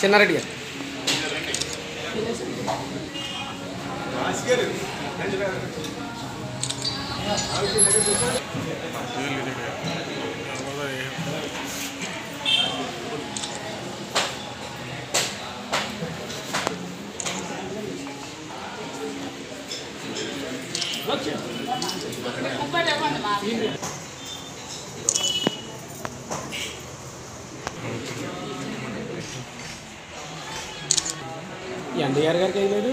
చెన్నారెడ్డి గారు ఎన్టీఆర్ గారికి అయ్యలేదు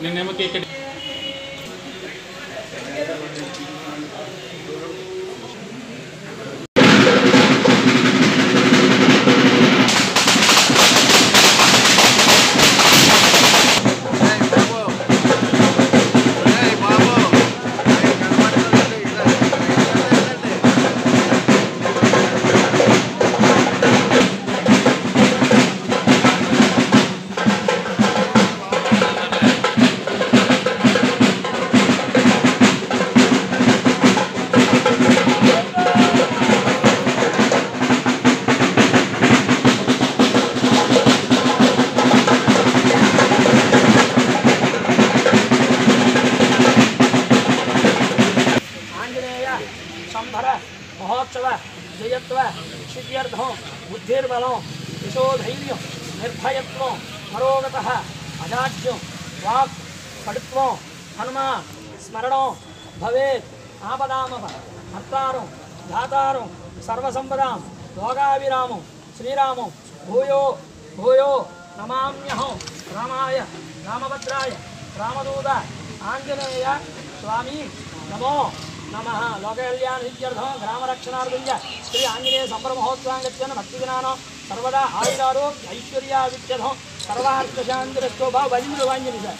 నిన్నేమో కేక్ जयत्व सिद्ध्यर्थं बुद्धिर्बलं यशोधैर्यं निर्भयत्वं मरोगतः अजाड्यं वाक् पटुत्वं हनुमान् स्मरणं भवेत् आपदामप हर्तारं धातारं सर्वसंपदां लोकाभिरामं श्रीरामं भूयो भूयो नमाम्यहं रामाय रामभद्राय रामदूताय आञ्जनेय स्वामी नमो नमः लोककल्याण सिद्ध्यर्थं ग्रामरक्षणार्थं श्री आञ्जनेय संभ्रमहोत्सवाङ्गत्यन भक्तिजनानां सर्वदा आयुरारोग्य ऐश्वर्यादित्यर्थं सर्वार्थशान्तिरस्तो भाव भजन वाञ्जनी सर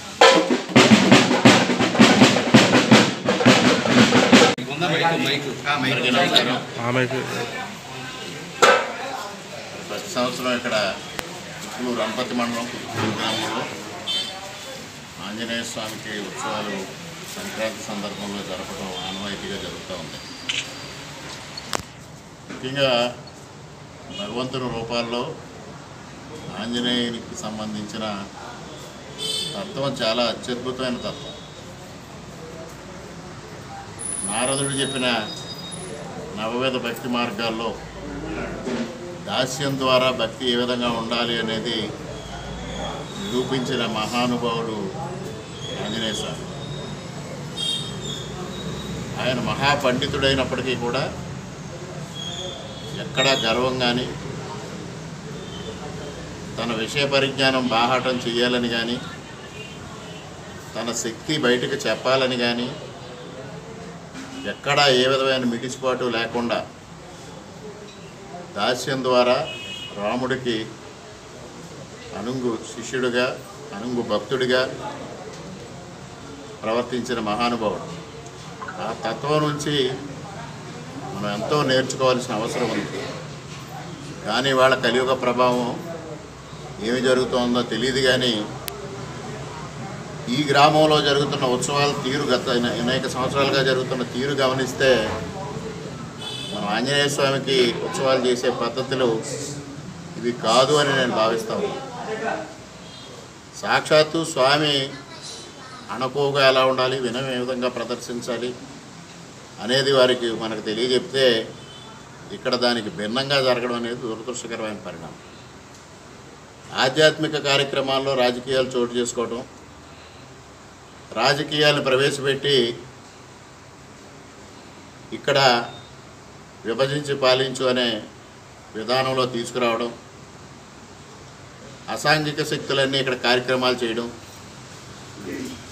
ప్రతి సంవత్సరం ఇక్కడ కుక్కులు రంపతి మండలం కుక్కులు గ్రామంలో ఆంజనేయ స్వామికి ఉత్సవాలు సంక్రాంతి సందర్భంలో జరపడం ఆనవాయితీగా జరుగుతూ ఉంది. ముఖ్యంగా భగవంతుని రూపాల్లో ఆంజనేయునికి సంబంధించిన తత్వం చాలా అత్యద్భుతమైన తత్వం. నారదుడు చెప్పిన నవవేద భక్తి మార్గాల్లో దాస్యం ద్వారా భక్తి ఏ విధంగా ఉండాలి అనేది నిరూపించిన మహానుభావుడు ఆంజనేయ స్వామి. ఆయన మహాపండితుడైనప్పటికీ కూడా ఎక్కడా గర్వం కానీ తన విషయ పరిజ్ఞానం బాహాటం చేయాలని కానీ తన శక్తి బయటకు చెప్పాలని కానీ ఎక్కడా ఏ విధమైన మిడిసిపాటు లేకుండా దాస్యం ద్వారా రాముడికి అనుంగు శిష్యుడిగా అనుంగు భక్తుడిగా ప్రవర్తించిన మహానుభావుడు. ఆ తత్వం నుంచి మనం ఎంతో నేర్చుకోవాల్సిన అవసరం ఉంది. కానీ వాళ్ళ కలియుగ ప్రభావం ఏమి జరుగుతుందో తెలియదు. కానీ ఈ గ్రామంలో జరుగుతున్న ఉత్సవాల తీరు గత అనేక సంవత్సరాలుగా జరుగుతున్న తీరు గమనిస్తే మనం ఆంజనేయ స్వామికి ఉత్సవాలు చేసే పద్ధతులు ఇవి కాదు అని నేను భావిస్తాను. సాక్షాత్తు స్వామి అణకువగా ఎలా ఉండాలి, వినయం ఏ విధంగా ప్రదర్శించాలి అనేది వారికి మనకు తెలియజెప్తే ఇక్కడ దానికి భిన్నంగా జరగడం అనేది దురదృష్టకరమైన పరిణామం. ఆధ్యాత్మిక కార్యక్రమాల్లో రాజకీయాలు చోటు చేసుకోవడం, రాజకీయాలను ప్రవేశపెట్టి ఇక్కడ విభజించి పాలించు అనే విధానంలో తీసుకురావడం, అసాంఘిక శక్తులన్నీ ఇక్కడ కార్యక్రమాలు చేయడం,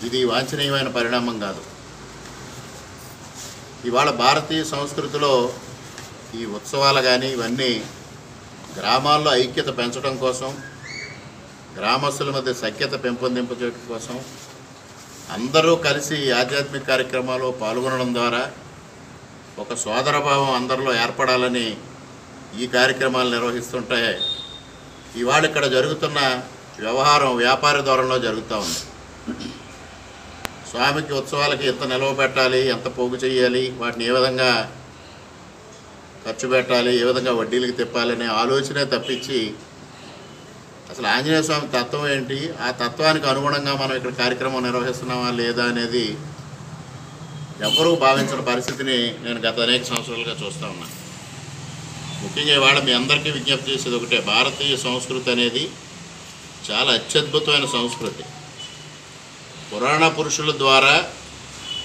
ఇది వాంఛనీయమైన పరిణామం కాదు. ఇవాళ భారతీయ సంస్కృతిలో ఈ ఉత్సవాలు కానీ ఇవన్నీ గ్రామాల్లో ఐక్యత పెంచడం కోసం, గ్రామస్తుల మధ్య సఖ్యత పెంపొందింపచేయడం కోసం అందరూ కలిసి ఆధ్యాత్మిక కార్యక్రమాల్లో పాల్గొనడం ద్వారా ఒక సోదరభావం అందరిలో ఏర్పడాలని ఈ కార్యక్రమాలు నిర్వహిస్తుంటే ఇవాళ ఇక్కడ జరుగుతున్న వ్యవహారం వ్యాపార ధోరణిలో జరుగుతూ ఉంది. స్వామికి ఉత్సవాలకి ఎంత నిల్వ పెట్టాలి, ఎంత పోగు చేయాలి, వాటిని ఏ విధంగా ఖర్చు పెట్టాలి, ఏ విధంగా వడ్డీలకు తిప్పాలనే ఆలోచనే తప్పించి అసలు ఆంజనేయ స్వామి తత్వం ఏంటి, ఆ తత్వానికి అనుగుణంగా మనం ఇక్కడ కార్యక్రమం నిర్వహిస్తున్నామా లేదా అనేది ఎవరూ భావించిన పరిస్థితిని నేను గత అనేక సంవత్సరాలుగా చూస్తూ ఉన్నాను. ముఖ్యంగా ఇవాళ మీ అందరికీ విజ్ఞప్తి చేసేది ఒకటే, భారతీయ సంస్కృతి అనేది చాలా అత్యద్భుతమైన సంస్కృతి. పురాణ పురుషుల ద్వారా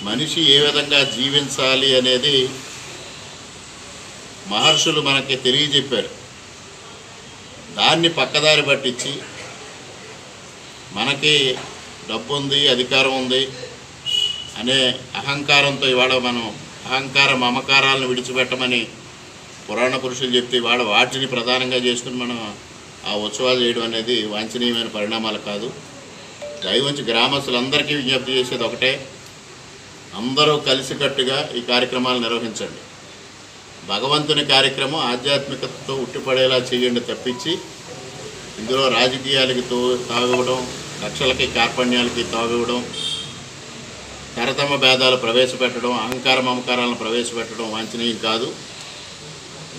మనిషి ఏ విధంగా జీవించాలి అనేది మహర్షులు మనకి తెలియజెప్పారు. దాన్ని పక్కదారి పట్టించి మనకి డబ్బు ఉంది, అధికారం ఉంది అనే అహంకారంతో ఇవాళ మనం అహంకార మమకారాలను విడిచిపెట్టమని పురాణ పురుషులు చెప్తే ఇవాళ వాటిని ప్రధానంగా చేసుకుని మనం ఆ ఉత్సవాలు చేయడం అనేది వాంఛనీయమైన పరిణామాలు కాదు. దయవుంచి గ్రామస్తులందరికీ విజ్ఞప్తి చేసేది ఒకటే, అందరూ కలిసికట్టుగా ఈ కార్యక్రమాలు నిర్వహించండి. భగవంతుని కార్యక్రమం ఆధ్యాత్మికతతో ఉట్టిపడేలా చేయండి తప్పించి ఇందులో రాజకీయాలకి తావివ్వడం, కక్షలకి కార్పణ్యాలకి తావివ్వడం, తరతమ భేదాలు ప్రవేశపెట్టడం, అహంకార మమకారాలను ప్రవేశపెట్టడం వాంఛనీయం కాదు.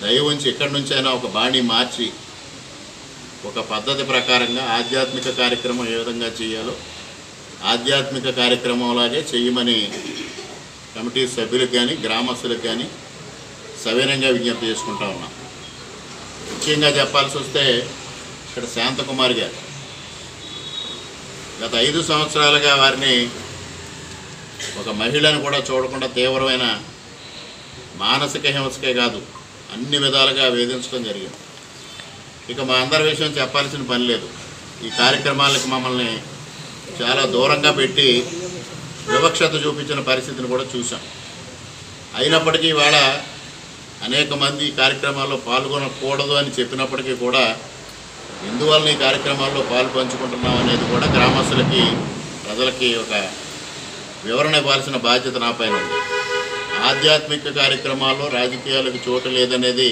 దయవుంచి ఇక్కడి నుంచైనా ఒక బాణి మార్చి ఒక పద్ధతి ప్రకారంగా ఆధ్యాత్మిక కార్యక్రమం ఏ విధంగా చేయాలో ఆధ్యాత్మిక కార్యక్రమంలాగే చేయమని కమిటీ సభ్యులకు కానీ గ్రామస్తులకు కానీ సవినయంగా విజ్ఞప్తి చేసుకుంటా ఉన్నాం. ముఖ్యంగా చెప్పాల్సి వస్తే ఇక్కడ శాంతకుమారి గారు గత 5 సంవత్సరాలుగా వారిని ఒక మహిళను కూడా చూడకుండా తీవ్రమైన మానసిక హింసకే కాదు అన్ని విధాలుగా వేధించడం జరిగింది. ఇక మా అందరి విషయం చెప్పాల్సిన పని లేదు. ఈ కార్యక్రమాలకు మమ్మల్ని చాలా దూరంగా పెట్టి వివక్షత చూపించిన పరిస్థితిని కూడా చూసాం. అయినప్పటికీ ఇవాళ అనేక మంది ఈ కార్యక్రమాల్లో పాల్గొనకూడదు అని చెప్పినప్పటికీ కూడా ఎందువల్ల ఈ కార్యక్రమాల్లో పాలు పంచుకుంటున్నాం అనేది కూడా గ్రామస్తులకి ప్రజలకి ఒక వివరణ ఇవ్వాల్సిన బాధ్యత నా పైన ఉంది. ఆధ్యాత్మిక కార్యక్రమాల్లో రాజకీయాలకు చోటు లేదనేది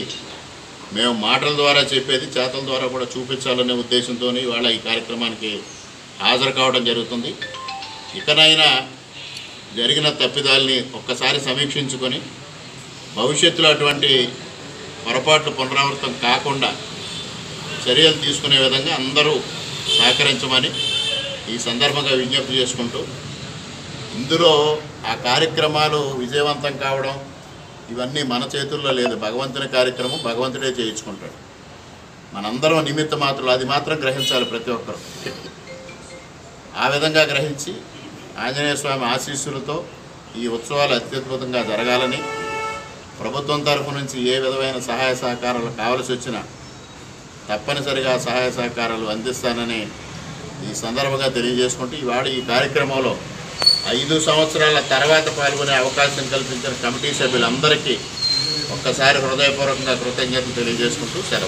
మేము మాటల ద్వారా చెప్పేది చేతల ద్వారా కూడా చూపించాలనే ఉద్దేశంతో ఇవాళ ఈ కార్యక్రమానికి హాజరు కావడం జరుగుతుంది. ఇకనైనా జరిగిన తప్పిదాల్ని ఒక్కసారి సమీక్షించుకొని భవిష్యత్తులో అటువంటి పొరపాట్లు పునరావృతం కాకుండా చర్యలు తీసుకునే విధంగా అందరూ సహకరించమని ఈ సందర్భంగా విజ్ఞప్తి చేసుకుంటూ, ఇందులో ఆ కార్యక్రమాలు విజయవంతం కావడం ఇవన్నీ మన చేతుల్లో లేదు. భగవంతుని కార్యక్రమం భగవంతుడే చేయించుకుంటాడు. మనందరం నిమిత్త మాత్రులు, అది మాత్రం గ్రహించాలి ప్రతి ఒక్కరు. ఆ విధంగా గ్రహించి ఆంజనేయ స్వామి ఆశీస్సులతో ఈ ఉత్సవాలు అత్యద్భుతంగా జరగాలని, ప్రభుత్వం తరఫు నుంచి ఏ విధమైన సహాయ సహకారాలు కావలసి వచ్చినా తప్పనిసరిగా సహాయ సహకారాలు అందిస్తానని ఈ సందర్భంగా తెలియజేసుకుంటూ, ఇవాళ ఈ కార్యక్రమంలో 5 సంవత్సరాల తర్వాత పాల్గొనే అవకాశం కల్పించిన కమిటీ సభ్యులందరికీ ఒక్కసారి హృదయపూర్వకంగా కృతజ్ఞతలు తెలియజేసుకుంటూ సెలవు.